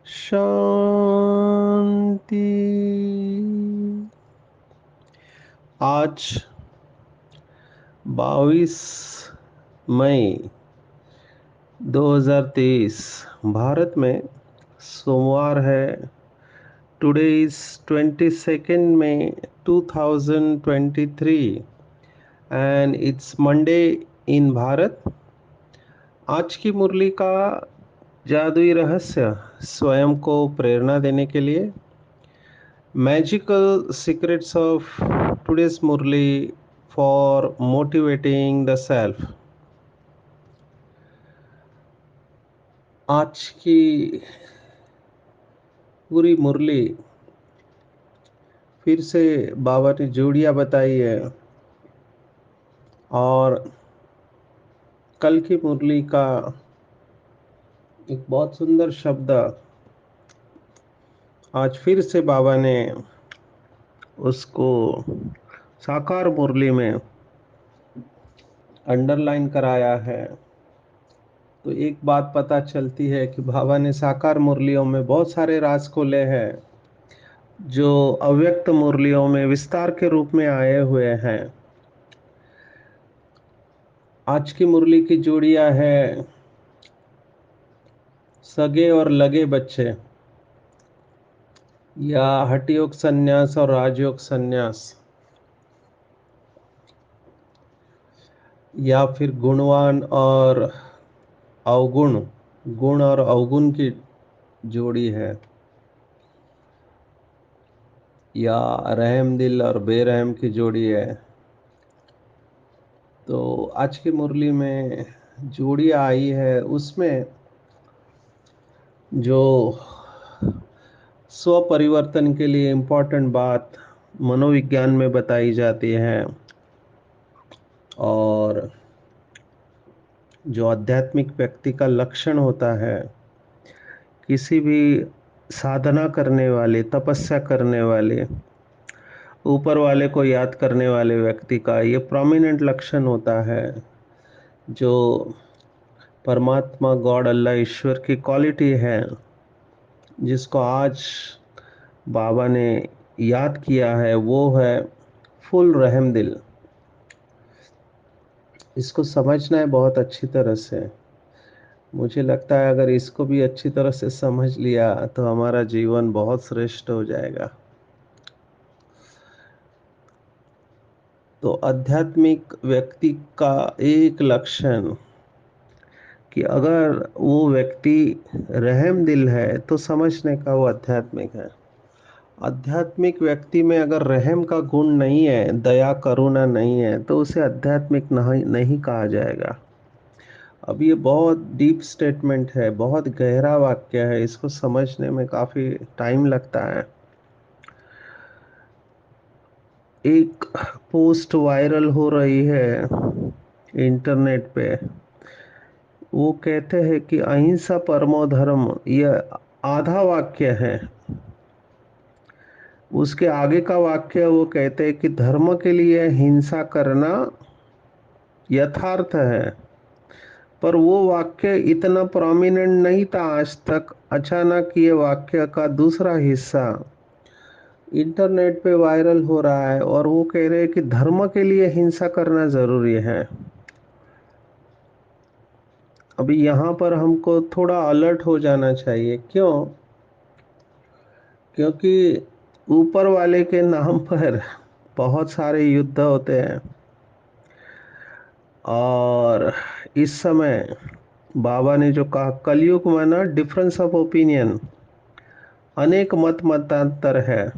शांति। आज 22 मई 2023 भारत में सोमवार है। Today is 22 May 2023 and it's Monday in Bharat. आज की मुरली का जादुई रहस्य स्वयं को प्रेरणा देने के लिए magical secrets of today's Murli for motivating the self. आज की पूरी मुरली फिर से बाबा ने जोड़ियाँ बताई है और कल की मुरली का एक बहुत सुंदर शब्द आज फिर से बाबा ने उसको साकार मुरली में अंडरलाइन कराया है। तो एक बात पता चलती है कि बाबा ने साकार मुरलियों में बहुत सारे राज खोले हैं जो अव्यक्त मुरलियों में विस्तार के रूप में आए हुए हैं। आज की मुरली की जोड़ियां है सगे और लगे बच्चे, या हठयोग संन्यास और राजयोग संन्यास, या फिर गुणवान और अवगुण, गुण और अवगुण की जोड़ी है, या रहम दिल और बेरहम की जोड़ी है। तो आज की मुरली में जोड़ी आई है, उसमें जो स्व परिवर्तन के लिए इम्पोर्टेंट बात मनोविज्ञान में बताई जाती है और जो आध्यात्मिक व्यक्ति का लक्षण होता है, किसी भी साधना करने वाले, तपस्या करने वाले, ऊपर वाले को याद करने वाले व्यक्ति का ये प्रोमिनेंट लक्षण होता है। जो परमात्मा, गॉड, अल्लाह, ईश्वर की क्वालिटी है, जिसको आज बाबा ने याद किया है, वो है फुल रहम दिल। इसको समझना है बहुत अच्छी तरह से। मुझे लगता है अगर इसको भी अच्छी तरह से समझ लिया तो हमारा जीवन बहुत श्रेष्ठ हो जाएगा। तो आध्यात्मिक व्यक्ति का एक लक्षण कि अगर वो व्यक्ति रहम दिल है तो समझने का वो आध्यात्मिक है। आध्यात्मिक व्यक्ति में अगर रहम का गुण नहीं है, दया करुणा नहीं है, तो उसे आध्यात्मिक नहीं कहा जाएगा। अब ये बहुत डीप स्टेटमेंट है, बहुत गहरा वाक्य है, इसको समझने में काफी टाइम लगता है। एक पोस्ट वायरल हो रही है इंटरनेट पे। वो कहते हैं कि अहिंसा परमो धर्म, यह आधा वाक्य है। उसके आगे का वाक्य वो कहते हैं कि धर्म के लिए हिंसा करना यथार्थ है। पर वो वाक्य इतना प्रोमिनेंट नहीं था आज तक। अचानक ये वाक्य का दूसरा हिस्सा इंटरनेट पे वायरल हो रहा है और वो कह रहे हैं कि धर्म के लिए हिंसा करना जरूरी है। अभी यहाँ पर हमको थोड़ा अलर्ट हो जाना चाहिए। क्यों? क्योंकि ऊपर वाले के नाम पर बहुत सारे युद्ध होते हैं और इस समय बाबा ने जो कहा, कलयुग में ना डिफरेंस ऑफ ओपिनियन, अनेक मत मतांतर है।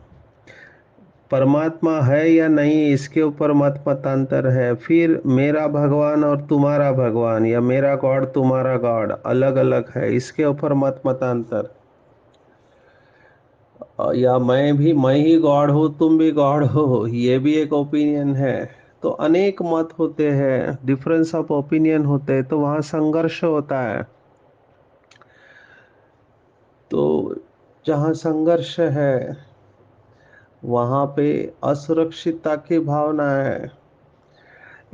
परमात्मा है या नहीं इसके ऊपर मत मतांतर है। फिर मेरा भगवान और तुम्हारा भगवान, या मेरा गॉड तुम्हारा गॉड अलग अलग है, इसके ऊपर मत मतांतर। या मैं ही गॉड हूँ, तुम भी गॉड हो, ये भी एक ओपिनियन है। तो अनेक मत होते हैं, डिफरेंस ऑफ ओपिनियन होते हैं, तो वहाँ संघर्ष होता है। तो जहाँ संघर्ष है वहाँ पे असुरक्षितता की भावना है।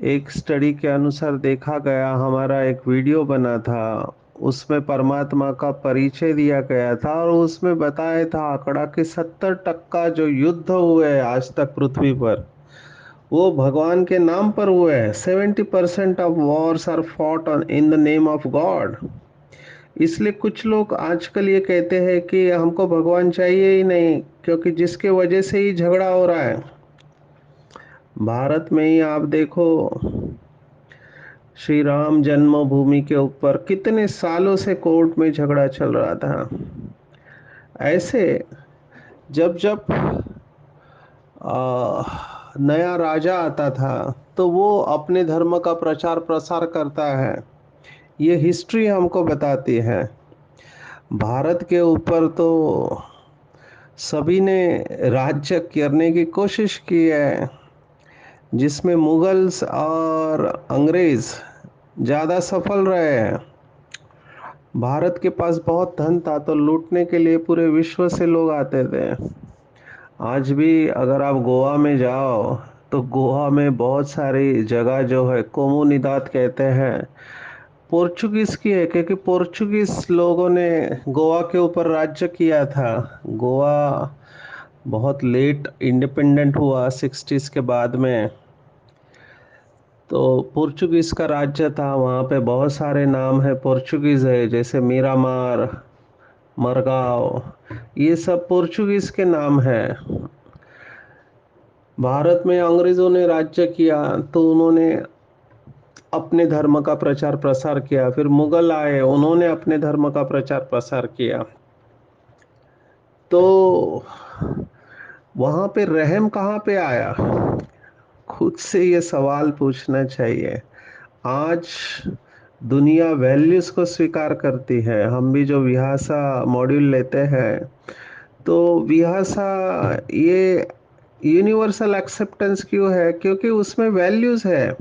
एक स्टडी के अनुसार देखा गया, हमारा एक वीडियो बना था, उसमें परमात्मा का परिचय दिया गया था और उसमें बताया था आंकड़ा कि 70% जो युद्ध हुए हैं आज तक पृथ्वी पर वो भगवान के नाम पर हुए हैं। 70% of wars are fought on in the name of God. इसलिए कुछ लोग आजकल ये कहते हैं कि हमको भगवान चाहिए ही नहीं, क्योंकि जिसके वजह से ही झगड़ा हो रहा है। भारत में ही आप देखो, श्री राम जन्मभूमि के ऊपर कितने सालों से कोर्ट में झगड़ा चल रहा था। ऐसे जब जब नया राजा आता था तो वो अपने धर्म का प्रचार प्रसार करता है। ये हिस्ट्री हमको बताती है। भारत के ऊपर तो सभी ने राज्य करने की कोशिश की है, जिसमें मुगल्स और अंग्रेज ज़्यादा सफल रहे हैं। भारत के पास बहुत धन था तो लूटने के लिए पूरे विश्व से लोग आते थे। आज भी अगर आप गोवा में जाओ तो गोवा में बहुत सारी जगह जो है कोमुनिदाद कहते हैं, पोर्चुगीज की है, क्योंकि पोर्चुगीज लोगों ने गोवा के ऊपर राज्य किया था। गोवा बहुत लेट इंडिपेंडेंट हुआ 60s के बाद में, तो पोर्चुगीज का राज्य था। वहाँ पे बहुत सारे नाम है पोर्चुगीज है, जैसे मीरामार, मरगांव, ये सब पोर्चुगीज के नाम है। भारत में अंग्रेजों ने राज्य किया तो उन्होंने अपने धर्म का प्रचार प्रसार किया। फिर मुगल आए, उन्होंने अपने धर्म का प्रचार प्रसार किया। तो वहां पे रहम कहाँ पे आया? खुद से ये सवाल पूछना चाहिए। आज दुनिया वैल्यूज को स्वीकार करती है। हम भी जो विहासा मॉड्यूल लेते हैं, तो विहासा ये यूनिवर्सल एक्सेप्टेंस क्यों है? क्योंकि उसमें वैल्यूज है।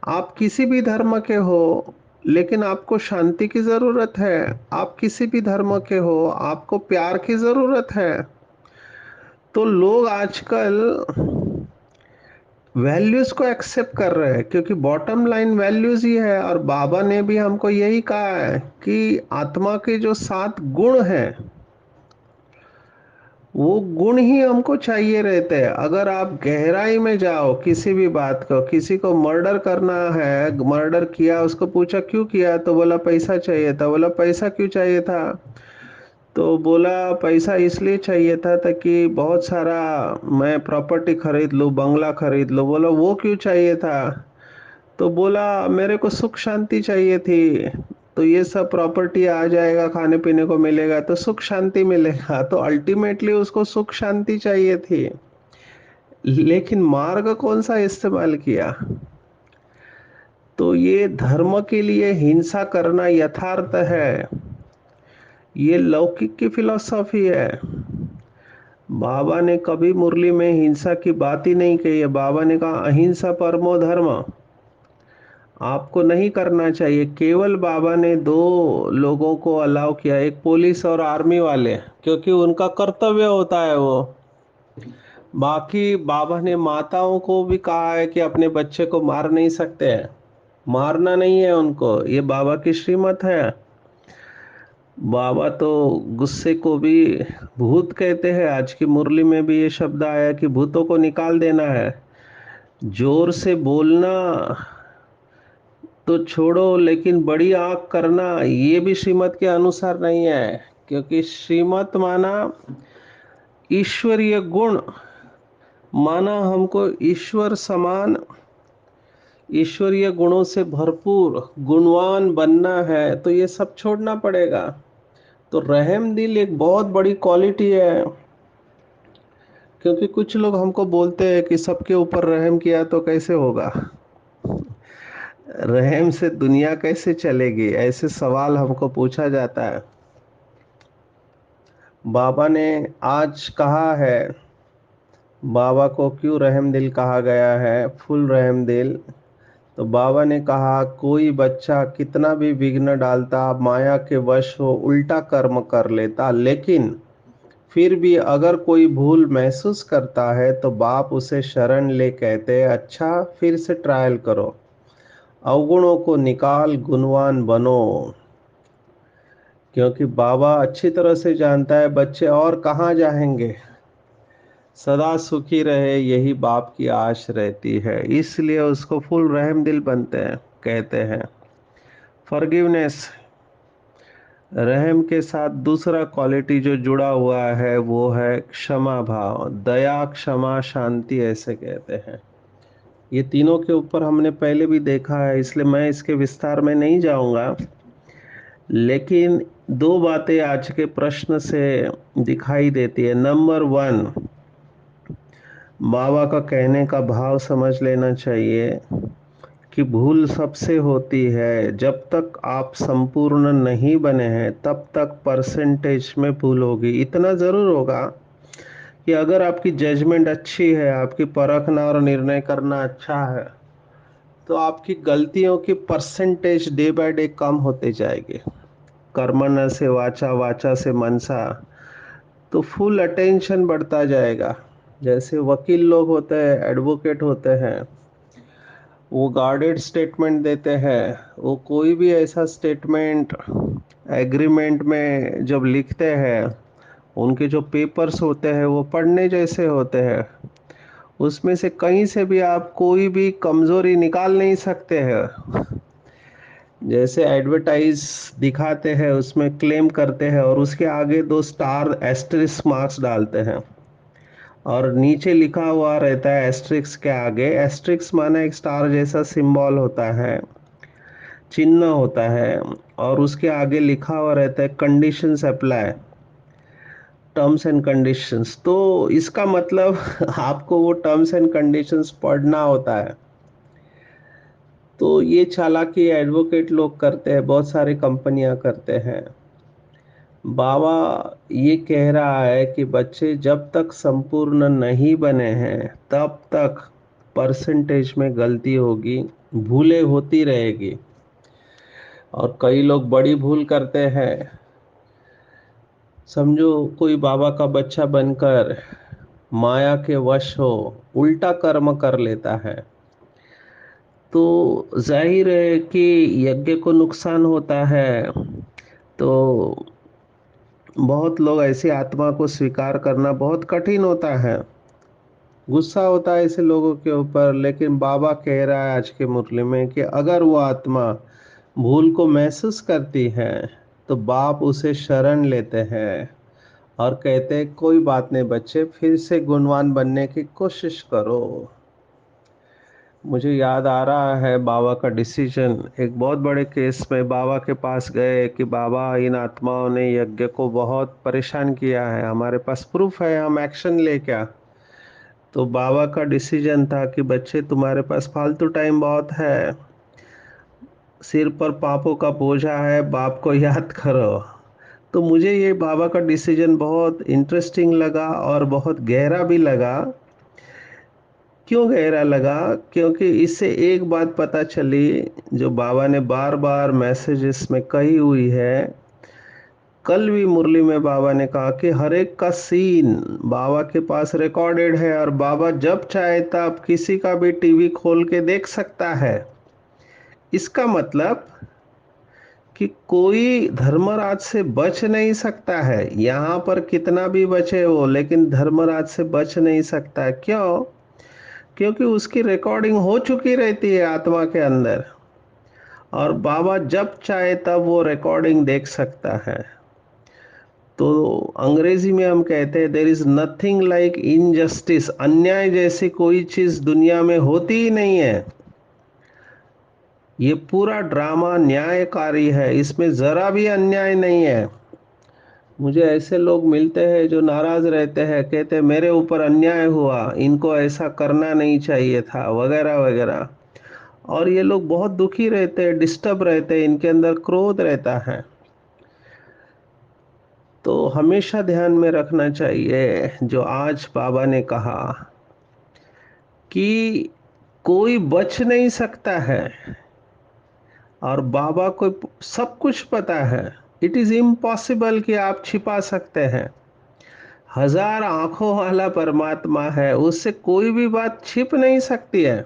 आप किसी भी धर्म के हो, लेकिन आपको शांति की जरूरत है। आप किसी भी धर्म के हो, आपको प्यार की जरूरत है। तो लोग आजकल वैल्यूज को एक्सेप्ट कर रहे हैं, क्योंकि बॉटम लाइन वैल्यूज ही है। और बाबा ने भी हमको यही कहा है कि आत्मा के जो 7 गुण हैं, वो गुण ही हमको चाहिए रहते हैं। अगर आप गहराई में जाओ किसी भी बात को, किसी को मर्डर करना है, मर्डर किया, उसको पूछा क्यों किया, तो बोला पैसा चाहिए था। बोला पैसा क्यों चाहिए था? तो बोला पैसा इसलिए चाहिए था ताकि बहुत सारा मैं प्रॉपर्टी खरीद लूँ, बंगला खरीद लूँ। बोला वो क्यों चाहिए था? तो बोला मेरे को सुख शांति चाहिए थी। तो ये सब प्रॉपर्टी आ जाएगा, खाने पीने को मिलेगा तो सुख शांति मिलेगा। तो अल्टीमेटली उसको सुख शांति चाहिए थी, लेकिन मार्ग कौन सा इस्तेमाल किया? तो ये धर्म के लिए हिंसा करना यथार्थ है। ये लौकिक की फिलॉसफी है। बाबा ने कभी मुरली में हिंसा की बात ही नहीं कही है। बाबा ने कहा अहिंसा परमो धर्म, आपको नहीं करना चाहिए। केवल बाबा ने 2 लोगों को अलाउ किया, एक पुलिस और आर्मी वाले, क्योंकि उनका कर्तव्य होता है वो। बाकी बाबा ने माताओं को भी कहा है कि अपने बच्चे को मार नहीं सकते हैं, मारना नहीं है उनको, ये बाबा की श्रीमत है। बाबा तो गुस्से को भी भूत कहते हैं। आज की मुरली में भी ये शब्द आया कि भूतों को निकाल देना है। जोर से बोलना तो छोड़ो, लेकिन बड़ी आंख करना ये भी श्रीमत के अनुसार नहीं है। क्योंकि श्रीमत माना ईश्वरीय गुण, माना हमको ईश्वर समान, ईश्वरीय गुणों से भरपूर गुणवान बनना है, तो ये सब छोड़ना पड़ेगा। तो रहम दिल एक बहुत बड़ी क्वालिटी है। क्योंकि कुछ लोग हमको बोलते हैं कि सबके ऊपर रहम किया तो कैसे होगा, रहम से दुनिया कैसे चलेगी, ऐसे सवाल हमको पूछा जाता है। बाबा ने आज कहा है बाबा को क्यों रहम दिल कहा गया है, फुल रहम दिल? तो बाबा ने कहा कोई बच्चा कितना भी विघ्न डालता, माया के वश हो उल्टा कर्म कर लेता, लेकिन फिर भी अगर कोई भूल महसूस करता है तो बाप उसे शरण ले कहते हैं अच्छा फिर से ट्रायल करो, अवगुणों को निकाल गुणवान बनो। क्योंकि बाबा अच्छी तरह से जानता है बच्चे और कहाँ जाएंगे, सदा सुखी रहे यही बाप की आश रहती है, इसलिए उसको फुल रहम दिल बनते हैं, कहते हैं। फॉरगिवनेस, रहम के साथ दूसरा क्वालिटी जो जुड़ा हुआ है वो है क्षमा भाव, दया क्षमा शांति ऐसे कहते हैं। ये तीनों के ऊपर हमने पहले भी देखा है, इसलिए मैं इसके विस्तार में नहीं जाऊंगा, लेकिन दो बातें आज के प्रश्न से दिखाई देती है। नंबर वन, बाबा का कहने का भाव समझ लेना चाहिए कि भूल सबसे होती है, जब तक आप संपूर्ण नहीं बने हैं तब तक परसेंटेज में भूल होगी। इतना जरूर होगा कि अगर आपकी जजमेंट अच्छी है, आपकी परखना और निर्णय करना अच्छा है, तो आपकी गलतियों की परसेंटेज डे बाय डे कम होते जाएगी। कर्मण्य से वाचा, वाचा से मनसा, तो फुल अटेंशन बढ़ता जाएगा। जैसे वकील लोग होते हैं, एडवोकेट होते हैं, वो गार्डेड स्टेटमेंट देते हैं। वो कोई भी ऐसा स्टेटमेंट एग्रीमेंट में जब लिखते हैं, उनके जो पेपर्स होते हैं वो पढ़ने जैसे होते हैं। उसमें से कहीं से भी आप कोई भी कमजोरी निकाल नहीं सकते हैं। जैसे एडवर्टाइज दिखाते हैं, उसमें क्लेम करते हैं और उसके आगे दो स्टार एस्टेरिस्क मार्क्स डालते हैं और नीचे लिखा हुआ रहता है एस्ट्रिक्स के आगे, एस्ट्रिक्स माना एक स्टार जैसा सिंबल होता है, चिन्ह होता है, और उसके आगे लिखा हुआ रहता है conditions apply, terms and conditions. तो इसका मतलब आपको वो टर्म्स एंड कंडीशंस पढ़ना होता है। तो ये चालाकी एडवोकेट लोग करते हैं, बहुत सारी कंपनियां करते हैं। बाबा ये कह रहा है कि बच्चे जब तक संपूर्ण नहीं बने हैं तब तक परसेंटेज में गलती होगी, भूलें होती रहेगी। और कई लोग बड़ी भूल करते हैं। समझो कोई बाबा का बच्चा बनकर माया के वश हो उल्टा कर्म कर लेता है, तो जाहिर है कि यज्ञ को नुकसान होता है। तो बहुत लोग ऐसी आत्मा को स्वीकार करना बहुत कठिन होता है, गुस्सा होता है ऐसे लोगों के ऊपर। लेकिन बाबा कह रहा है आज के मुरली में कि अगर वो आत्मा भूल को महसूस करती है तो बाप उसे शरण लेते हैं और कहते हैं कोई बात नहीं बच्चे, फिर से गुणवान बनने की कोशिश करो। मुझे याद आ रहा है बाबा का डिसीजन। एक बहुत बड़े केस में बाबा के पास गए कि बाबा इन आत्माओं ने यज्ञ को बहुत परेशान किया है, हमारे पास प्रूफ है, हम एक्शन ले क्या? तो बाबा का डिसीजन था कि बच्चे तुम्हारे पास फालतू टाइम बहुत है, सिर पर पापों का बोझा है, बाप को याद करो। तो मुझे ये बाबा का डिसीजन बहुत इंटरेस्टिंग लगा और बहुत गहरा भी लगा। क्यों गहरा लगा? क्योंकि इससे एक बात पता चली जो बाबा ने बार बार मैसेजेस में कही हुई है। कल भी मुरली में बाबा ने कहा कि हर एक का सीन बाबा के पास रिकॉर्डेड है और बाबा जब चाहे तब किसी का भी टीवी खोल के देख सकता है। इसका मतलब कि कोई धर्मराज से बच नहीं सकता है, यहाँ पर कितना भी बचे वो, लेकिन धर्मराज से बच नहीं सकता। क्यों? क्योंकि उसकी रिकॉर्डिंग हो चुकी रहती है आत्मा के अंदर, और बाबा जब चाहे तब वो रिकॉर्डिंग देख सकता है। तो अंग्रेजी में हम कहते हैं there is nothing like injustice, अन्याय जैसी कोई चीज दुनिया में होती ही नहीं है। ये पूरा ड्रामा न्यायकारी है, इसमें जरा भी अन्याय नहीं है। मुझे ऐसे लोग मिलते हैं जो नाराज रहते हैं, कहते हैं मेरे ऊपर अन्याय हुआ, इनको ऐसा करना नहीं चाहिए था, वगैरह वगैरह। और ये लोग बहुत दुखी रहते हैं, डिस्टर्ब रहते हैं, इनके अंदर क्रोध रहता है। तो हमेशा ध्यान में रखना चाहिए जो आज बाबा ने कहा कि कोई बच नहीं सकता है और बाबा को सब कुछ पता है। इट इज इम्पॉसिबल कि आप छिपा सकते हैं। हजार आंखों वाला परमात्मा है, उससे कोई भी बात छिप नहीं सकती है।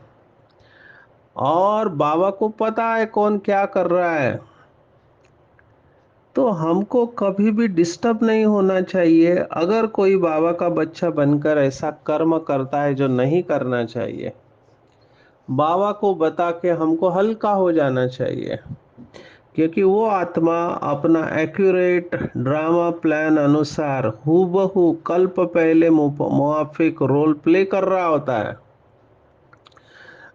और बाबा को पता है कौन क्या कर रहा है। तो हमको कभी भी डिस्टर्ब नहीं होना चाहिए अगर कोई बाबा का बच्चा बनकर ऐसा कर्म करता है जो नहीं करना चाहिए। बाबा को बता के हमको हल्का हो जाना चाहिए, क्योंकि वो आत्मा अपना एक्यूरेट ड्रामा प्लान अनुसार हूबहू कल्प पहले मुआफिक रोल प्ले कर रहा होता है।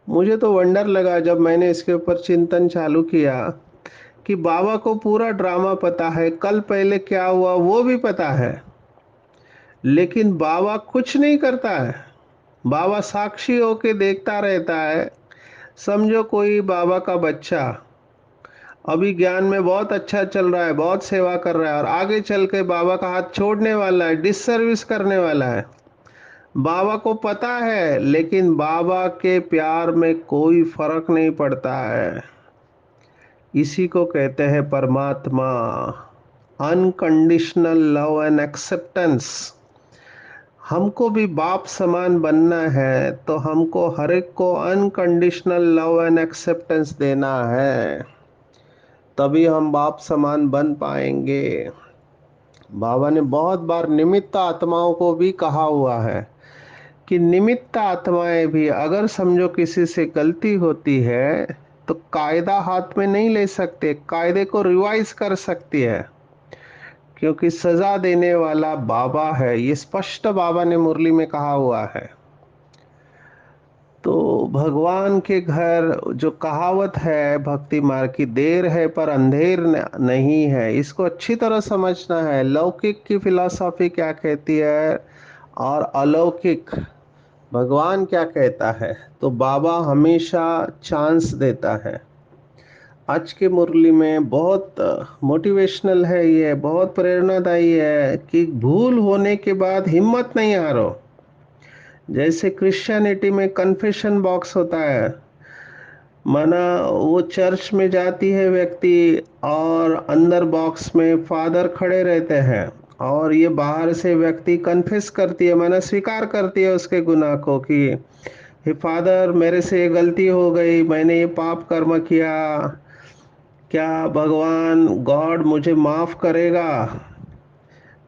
मुझे तो वंडर लगा जब मैंने इसके ऊपर चिंतन चालू किया कि बाबा को पूरा ड्रामा पता है, कल पहले क्या हुआ वो भी पता है, लेकिन बाबा कुछ नहीं करता है। बाबा साक्षी होके देखता रहता है। समझो कोई बाबा का बच्चा अभी ज्ञान में बहुत अच्छा चल रहा है, बहुत सेवा कर रहा है और आगे चल के बाबा का हाथ छोड़ने वाला है, डिससर्विस करने वाला है। बाबा को पता है, लेकिन बाबा के प्यार में कोई फर्क नहीं पड़ता है। इसी को कहते हैं परमात्मा, अनकंडीशनल लव एंड एक्सेप्टेंस। हमको भी बाप समान बनना है तो हमको हर एक को अनकंडीशनल लव एंड एक्सेप्टेंस देना है, तभी हम बाप समान बन पाएंगे। बाबा ने बहुत बार निमित्त आत्माओं को भी कहा हुआ है कि निमित्त आत्माएं भी अगर समझो किसी से गलती होती है तो कायदा हाथ में नहीं ले सकते, कायदे को रिवाइज कर सकती है, क्योंकि सजा देने वाला बाबा है। ये स्पष्ट बाबा ने मुरली में कहा हुआ है। तो भगवान के घर जो कहावत है भक्ति मार्ग की, देर है पर अंधेर नहीं है, इसको अच्छी तरह समझना है। लौकिक की फिलॉसफी क्या कहती है और अलौकिक भगवान क्या कहता है। तो बाबा हमेशा चांस देता है। आज की मुरली में बहुत मोटिवेशनल है, ये बहुत प्रेरणादायी है कि भूल होने के बाद हिम्मत नहीं हारो। जैसे क्रिश्चियनिटी में कन्फेशन बॉक्स होता है, माना वो चर्च में जाती है व्यक्ति और अंदर बॉक्स में फादर खड़े रहते हैं और ये बाहर से व्यक्ति कन्फेस करती है, माना स्वीकार करती है उसके गुनाह को कि हे फादर, मेरे से ये गलती हो गई, मैंने ये पाप कर्म किया, क्या भगवान गॉड मुझे माफ करेगा।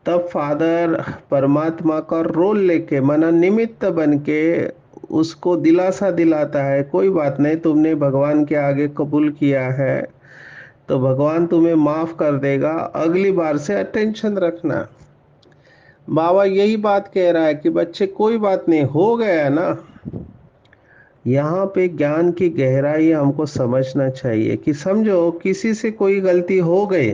तब फादर परमात्मा का रोल लेके मना निमित्त बन के उसको दिलासा दिलाता है, कोई बात नहीं, तुमने भगवान के आगे कबूल किया है तो भगवान तुम्हें माफ कर देगा, अगली बार से अटेंशन रखना। बाबा यही बात कह रहा है कि बच्चे कोई बात नहीं, हो गया ना। यहाँ पे ज्ञान की गहराई हमको समझना चाहिए कि समझो किसी से कोई गलती हो गई,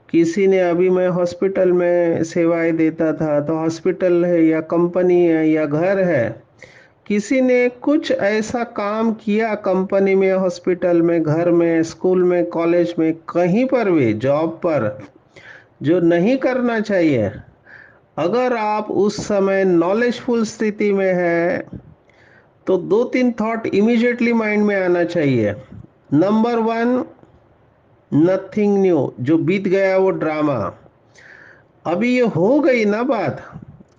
किसी ने, अभी मैं हॉस्पिटल में सेवाएं देता था, तो हॉस्पिटल है या कंपनी है या घर है, किसी ने कुछ ऐसा काम किया कंपनी में, हॉस्पिटल में, घर में, स्कूल में, कॉलेज में, कहीं पर भी, जॉब पर, जो नहीं करना चाहिए। अगर आप उस समय नॉलेजफुल स्थिति में है तो दो तीन थॉट इमीडिएटली माइंड में आना चाहिए। नंबर वन, नथिंग न्यू, जो बीत गया वो ड्रामा। अभी ये हो गई ना बात,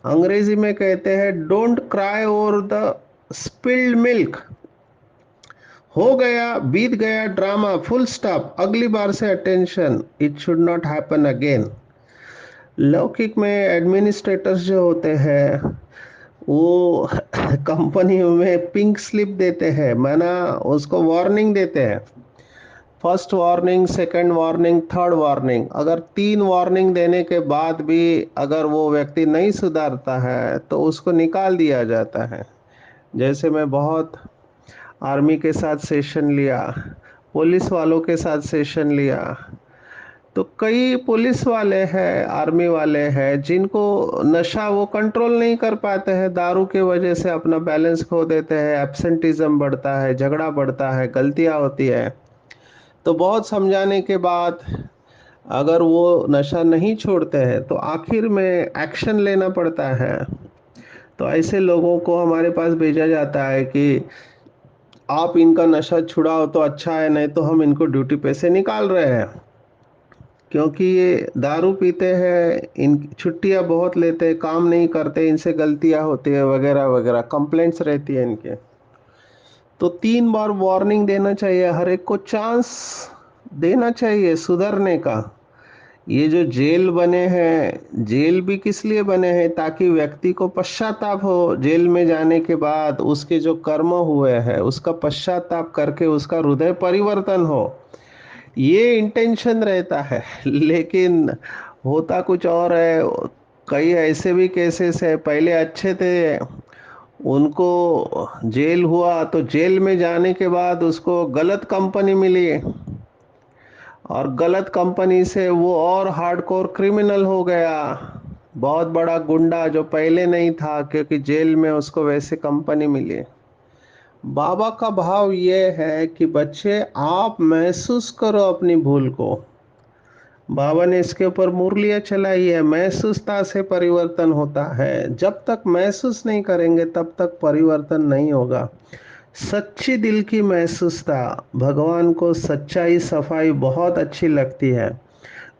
अंग्रेजी में कहते हैं don't cry over the spilled milk. हो गया, बीत गया ड्रामा, फुल स्टॉप, अगली बार से attention, it should not happen again. लौकिक में एडमिनिस्ट्रेटर्स जो होते हैं वो कंपनी में पिंक स्लिप देते हैं, माना उसको वार्निंग देते हैं, first warning, second warning, third warning. अगर तीन वार्निंग देने के बाद भी अगर वो व्यक्ति नहीं सुधारता है तो उसको निकाल दिया जाता है। जैसे मैं बहुत आर्मी के साथ सेशन लिया, पुलिस वालों के साथ सेशन लिया, तो कई पुलिस वाले हैं, आर्मी वाले हैं जिनको नशा वो कंट्रोल नहीं कर पाते हैं, दारू के वजह से अपना बैलेंस खो देते हैं, एब्सेंटिज्म बढ़ता है, झगड़ा बढ़ता है, गलतियां होती है। तो बहुत समझाने के बाद अगर वो नशा नहीं छोड़ते हैं तो आखिर में एक्शन लेना पड़ता है। तो ऐसे लोगों को हमारे पास भेजा जाता है कि आप इनका नशा छुड़ाओ तो अच्छा है, नहीं तो हम इनको ड्यूटी पे से निकाल रहे हैं, क्योंकि ये दारू पीते हैं, इन छुट्टियां बहुत लेते हैं, काम नहीं करते, इनसे गलतियां होती है वगैरह वगैरह, कंप्लेंट्स रहती है इनके। तो 3 बार वार्निंग देना चाहिए, हर एक को चांस देना चाहिए सुधरने का। ये जो जेल बने हैं, जेल भी किस लिए बने हैं? ताकि व्यक्ति को पश्चाताप हो, जेल में जाने के बाद उसके जो कर्म हुए हैं उसका पश्चाताप करके उसका हृदय परिवर्तन हो, ये इंटेंशन रहता है। लेकिन होता कुछ और है। कई ऐसे भी केसेस है, पहले अच्छे थे, उनको जेल हुआ तो जेल में जाने के बाद उसको गलत कंपनी मिली, और गलत कंपनी से वो और हार्डकोर क्रिमिनल हो गया, बहुत बड़ा गुंडा जो पहले नहीं था, क्योंकि जेल में उसको वैसे कंपनी मिली। बाबा का भाव ये है कि बच्चे आप महसूस करो अपनी भूल को। बाबा ने इसके ऊपर मुरलियां चलाई है, महसूसता से परिवर्तन होता है। जब तक महसूस नहीं करेंगे तब तक परिवर्तन नहीं होगा। सच्ची दिल की महसूसता, भगवान को सच्चाई सफाई बहुत अच्छी लगती है।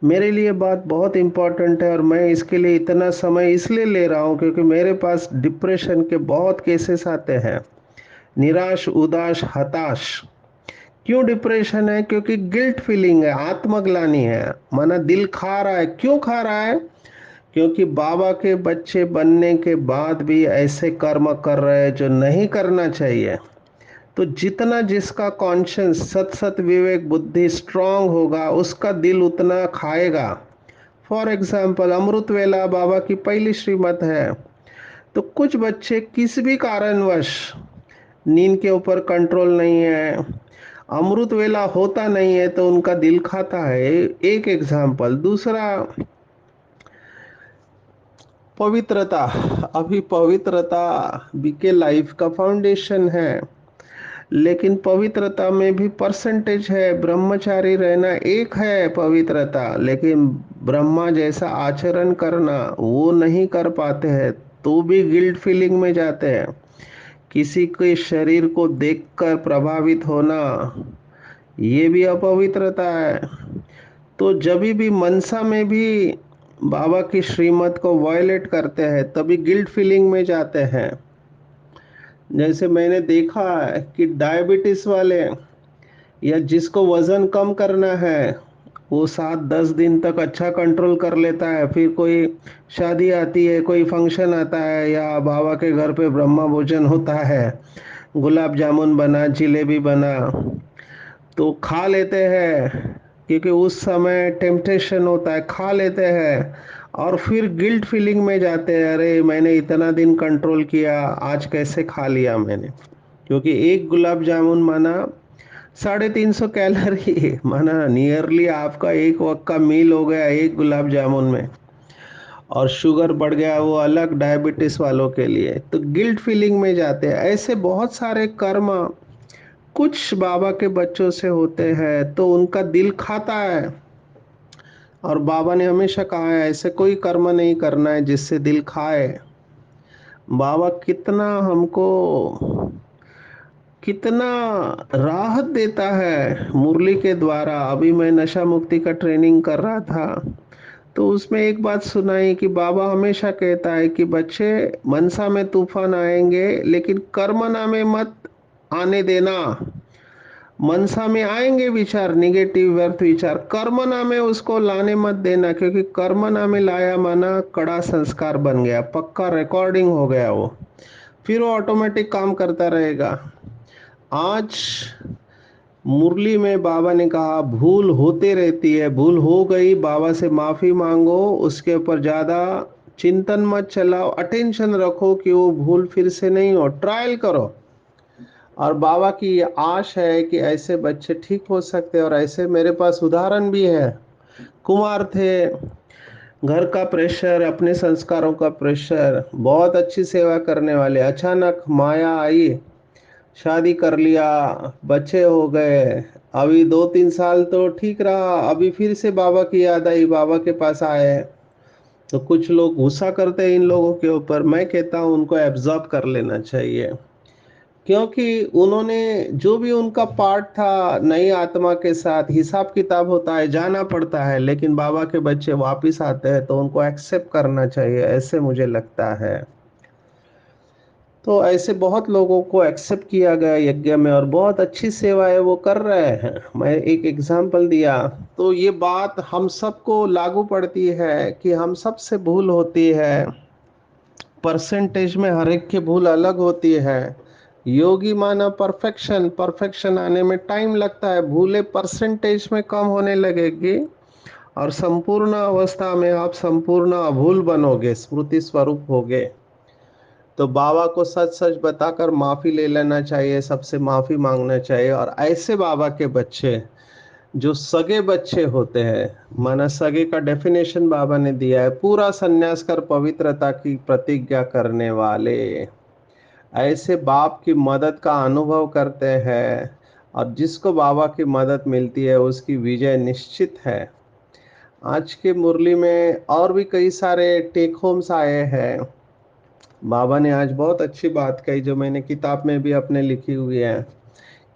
मेरे लिए बात बहुत इम्पोर्टेंट है, और मैं इसके लिए इतना समय इसलिए ले रहा हूँ क्योंकि मेरे पास डिप्रेशन के बहुत केसेस आते हैं, निराश उदास हताश। क्यों डिप्रेशन है? क्योंकि गिल्ट फीलिंग है, आत्मग्लानि है, माना दिल खा रहा है। क्यों खा रहा है? क्योंकि बाबा के बच्चे बनने के बाद भी ऐसे कर्म कर रहे हैं जो नहीं करना चाहिए। तो जितना जिसका कॉन्शियस सत सत विवेक बुद्धि स्ट्रांग होगा उसका दिल उतना खाएगा। फॉर एग्जाम्पल अमृत वेला बाबा की पहली श्रीमत है। तो कुछ बच्चे किसी भी कारणवश, नींद के ऊपर कंट्रोल नहीं है, अमृत वेला होता नहीं है, तो उनका दिल खाता है। एक एग्जाम्पल। दूसरा, पवित्रता। अभी पवित्रता बीके लाइफ का फाउंडेशन है, लेकिन पवित्रता में भी परसेंटेज है। ब्रह्मचारी रहना एक है पवित्रता, लेकिन ब्रह्मा जैसा आचरण करना वो नहीं कर पाते हैं, तो भी गिल्ट फीलिंग में जाते हैं। किसी के शरीर को देखकर प्रभावित होना, ये भी अपवित्रता है। तो जब भी मनसा में भी बाबा की श्रीमत को वायलेट करते हैं तभी गिल्ट फीलिंग में जाते हैं। जैसे मैंने देखा है कि डायबिटीज वाले, या जिसको वजन कम करना है, वो 7-10 दिन तक अच्छा कंट्रोल कर लेता है, फिर कोई शादी आती है, कोई फंक्शन आता है, या बाबा के घर पे ब्रह्मा भोजन होता है, गुलाब जामुन बना, जिलेबी बना, तो खा लेते हैं, क्योंकि उस समय टेम्पटेशन होता है, खा लेते हैं, और फिर गिल्ट फीलिंग में जाते हैं, अरे मैंने इतना दिन कंट्रोल किया, आज कैसे खा लिया मैंने। क्योंकि एक गुलाब जामुन माना 350 कैलोरी, माना नियरली आपका एक वक्त का मील हो गया एक गुलाब जामुन में। और शुगर बढ़ गया, वो अलग डायबिटीज वालों के लिए। तो गिल्ट फीलिंग में जाते हैं। ऐसे बहुत सारे कर्म कुछ बाबा के बच्चों से होते हैं, तो उनका दिल खाता है। और बाबा ने हमेशा कहा है ऐसे कोई कर्म नहीं करना है जिससे दिल खाए। बाबा कितना हमको, कितना राहत देता है मुरली के द्वारा। अभी मैं नशा मुक्ति का ट्रेनिंग कर रहा था, तो उसमें एक बात सुनाई कि बाबा हमेशा कहता है कि बच्चे, मनसा में तूफान आएंगे लेकिन कर्मना में मत आने देना। मनसा में आएंगे विचार, निगेटिव व्यर्थ विचार, कर्मना में उसको लाने मत देना, क्योंकि कर्मना में लाया माना कड़ा संस्कार बन गया, पक्का रिकॉर्डिंग हो गया वो, फिर वो ऑटोमेटिक काम करता रहेगा। आज मुरली में बाबा ने कहा भूल होते रहती है, भूल हो गई, बाबा से माफी मांगो, उसके ऊपर ज्यादा चिंतन मत चलाओ, अटेंशन रखो कि वो भूल फिर से नहीं हो, ट्रायल करो। और बाबा की ये आश है कि ऐसे बच्चे ठीक हो सकते हैं। और ऐसे मेरे पास उदाहरण भी है। कुमार थे, घर का प्रेशर, अपने संस्कारों का प्रेशर, बहुत अच्छी सेवा करने वाले, अचानक माया आई, शादी कर लिया, बच्चे हो गए। अभी 2-3 साल तो ठीक रहा, अभी फिर से बाबा की याद आई, बाबा के पास आए। तो कुछ लोग गुस्सा करते हैं इन लोगों के ऊपर, मैं कहता हूँ उनको एब्ज़ॉर्ब कर लेना चाहिए। क्योंकि उन्होंने जो भी उनका पार्ट था नई आत्मा के साथ हिसाब-किताब होता है, जाना पड़ता है, लेकिन बाबा के बच्चे वापिस आते हैं तो उनको एक्सेप्ट करना चाहिए, ऐसे मुझे लगता है। तो ऐसे बहुत लोगों को एक्सेप्ट किया गया यज्ञ में और बहुत अच्छी सेवाएँ वो कर रहे हैं। मैं एक एग्ज़ाम्पल दिया, तो ये बात हम सबको लागू पड़ती है कि हम सबसे भूल होती है। परसेंटेज में हर एक की भूल अलग होती है। योगी माना परफेक्शन, परफेक्शन आने में टाइम लगता है, भूलें परसेंटेज में कम होने लगेगी और संपूर्ण अवस्था में आप संपूर्ण अभूल बनोगे, स्मृति स्वरूप होगे। तो बाबा को सच-सच बताकर माफ़ी ले लेना चाहिए, सबसे माफ़ी माँगना चाहिए और ऐसे बाबा के बच्चे, जो सगे बच्चे होते हैं, माना सगे का डेफिनेशन बाबा ने दिया है, पूरा सन्यास कर पवित्रता की प्रतिज्ञा करने वाले। ऐसे बाप की मदद का अनुभव करते हैं और जिसको बाबा की मदद मिलती है, उसकी विजय निश्चित है। आज की मुरली में और भी कई सारे टेक होम्स आए हैं। बाबा ने आज बहुत अच्छी बात कही जो मैंने किताब में भी अपने लिखी हुई है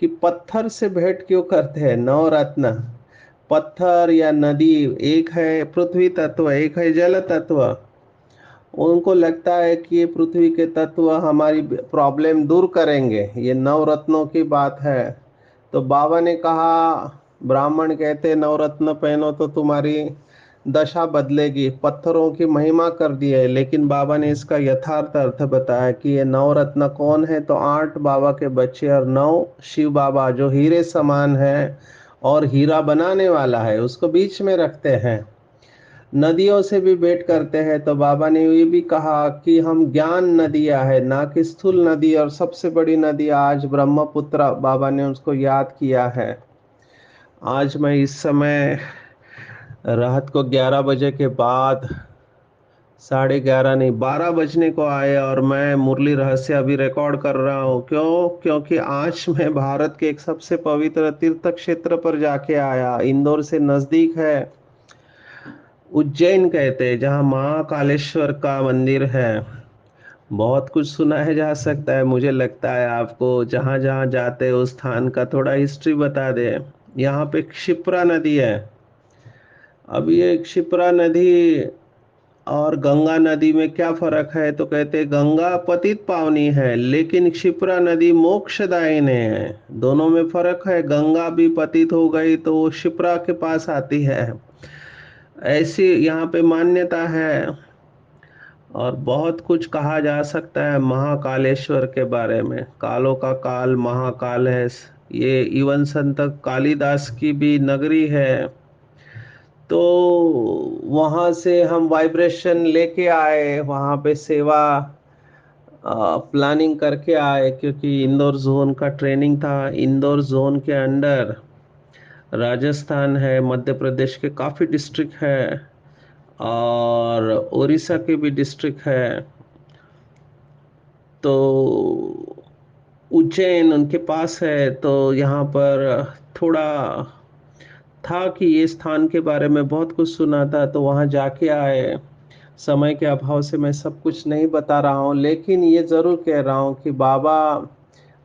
कि पत्थर से भेंट क्यों करते हैं नवरत्न। पत्थर या नदी, एक है पृथ्वी तत्व, एक है जल तत्व। उनको लगता है कि ये पृथ्वी के तत्व हमारी प्रॉब्लम दूर करेंगे, ये नवरत्नों की बात है। तो बाबा ने कहा, ब्राह्मण कहते नवरत्न पहनो तो तुम्हारी दशा बदलेगी, पत्थरों की महिमा कर दी है, लेकिन बाबा ने इसका यथार्थ अर्थ बताया कि ये नवरत्न कौन है, तो 8 बाबा के बच्चे और 9 शिव बाबा जो हीरे समान है और हीरा बनाने वाला है, उसको बीच में रखते हैं। नदियों से भी भेंट करते हैं, तो बाबा ने ये भी कहा कि हम ज्ञान नदियाँ है, ना कि स्थूल नदी, और सबसे बड़ी नदी आज ब्रह्मपुत्र, बाबा ने उसको याद किया है। आज मैं इस समय रात को 11 बजे के बाद, 11:30 नहीं 12 बजने को आए और मैं मुरली रहस्य अभी रिकॉर्ड कर रहा हूँ। क्यों? क्योंकि आज मैं भारत के एक सबसे पवित्र तीर्थ क्षेत्र पर जाके आया। इंदौर से नज़दीक है, उज्जैन कहते हैं, जहाँ महाकालेश्वर का मंदिर है। बहुत कुछ सुनाया जा सकता है, मुझे लगता है आपको जहाँ जहाँ जाते हैं उस स्थान का थोड़ा हिस्ट्री बता दे। यहाँ पे क्षिप्रा नदी है। अब ये क्षिप्रा नदी और गंगा नदी में क्या फर्क है, तो कहते हैं गंगा पतित पावनी है लेकिन क्षिप्रा नदी मोक्षदायिनी है। दोनों में फर्क है, गंगा भी पतित हो गई तो वो क्षिप्रा के पास आती है, ऐसी यहाँ पे मान्यता है। और बहुत कुछ कहा जा सकता है महाकालेश्वर के बारे में। कालों का काल महाकाल है, ये इवन संत कालिदास की भी नगरी है। तो वहाँ से हम वाइब्रेशन लेके आए, वहाँ पे सेवा प्लानिंग करके आए, क्योंकि इंदौर जोन का ट्रेनिंग था। इंदौर जोन के अंडर राजस्थान है, मध्य प्रदेश के काफ़ी डिस्ट्रिक्ट है और उड़ीसा के भी डिस्ट्रिक्ट है। तो उज्जैन उनके पास है, तो यहाँ पर थोड़ा था कि ये स्थान के बारे में बहुत कुछ सुना था, तो वहाँ जाके आए। समय के अभाव से मैं सब कुछ नहीं बता रहा हूँ, लेकिन ये ज़रूर कह रहा हूँ कि बाबा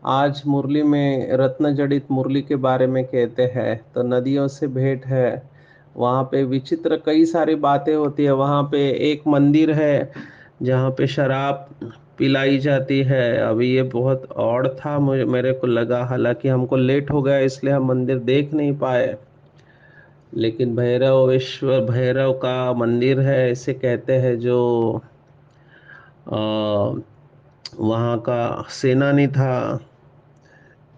आज मुरली में रत्न जड़ित मुरली के बारे में कहते हैं, तो नदियों से भेंट है। वहाँ पे विचित्र कई सारी बातें होती है। वहाँ पे एक मंदिर है जहाँ पे शराब पिलाई जाती है। अभी ये बहुत ऑड था, मुझे मेरे को लगा, हालांकि हमको लेट हो गया इसलिए हम मंदिर देख नहीं पाए। लेकिन भैरवेश्वर भैरव का मंदिर है ऐसे कहते हैं, जो वहाँ का सेनानी था।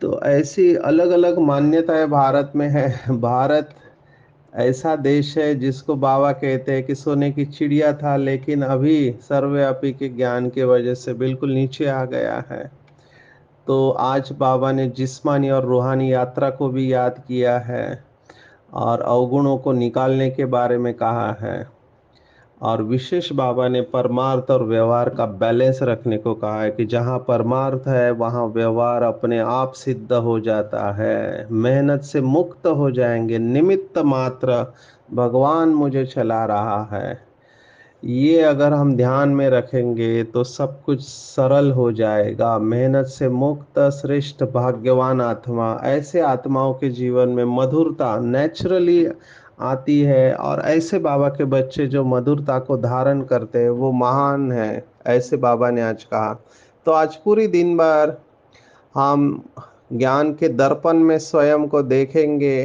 तो ऐसी अलग अलग मान्यताएं भारत में है। भारत ऐसा देश है जिसको बाबा कहते हैं कि सोने की चिड़िया था, लेकिन अभी सर्वव्यापी के ज्ञान की वजह से बिल्कुल नीचे आ गया है। तो आज बाबा ने जिस्मानी और रूहानी यात्रा को भी याद किया है और अवगुणों को निकालने के बारे में कहा है। और विशेष बाबा ने परमार्थ और व्यवहार का बैलेंस रखने को कहा है कि जहाँ परमार्थ है वहाँ व्यवहार अपने आप सिद्ध हो जाता है, मेहनत से मुक्त हो जाएंगे, निमित्त मात्र भगवान मुझे चला रहा है। ये अगर हम ध्यान में रखेंगे तो सब कुछ सरल हो जाएगा। मेहनत से मुक्त श्रेष्ठ भाग्यवान आत्मा, ऐसे आत्माओं के जीवन में मधुरता नेचुरली आती है, और ऐसे बाबा के बच्चे जो मधुरता को धारण करते हैं वो महान है, ऐसे बाबा ने आज कहा। तो आज पूरी दिन भर हम ज्ञान के दर्पण में स्वयं को देखेंगे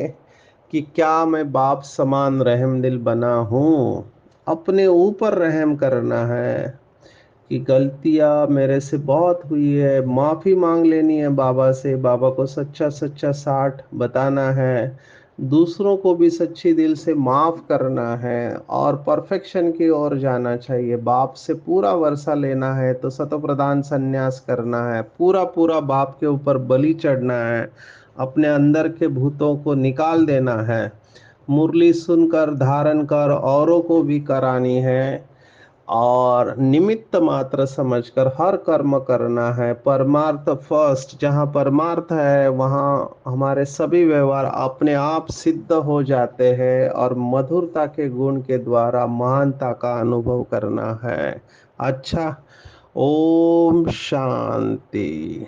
कि क्या मैं बाप समान रहम दिल बना हूँ। अपने ऊपर रहम करना है कि गलतियां मेरे से बहुत हुई है, माफी मांग लेनी है बाबा से, बाबा को सच्चा सच्चा साठ बताना है, दूसरों को भी सच्ची दिल से माफ करना है, और परफेक्शन की ओर जाना चाहिए। बाप से पूरा वर्षा लेना है तो शतप्रधान संन्यास करना है, पूरा पूरा बाप के ऊपर बलि चढ़ना है, अपने अंदर के भूतों को निकाल देना है, मुरली सुनकर धारण कर औरों को भी करानी है, और निमित्त मात्र समझकर हर कर्म करना है। परमार्थ फर्स्ट, जहाँ परमार्थ है वहाँ हमारे सभी व्यवहार अपने आप सिद्ध हो जाते हैं, और मधुरता के गुण के द्वारा महानता का अनुभव करना है। अच्छा, ओम शांति।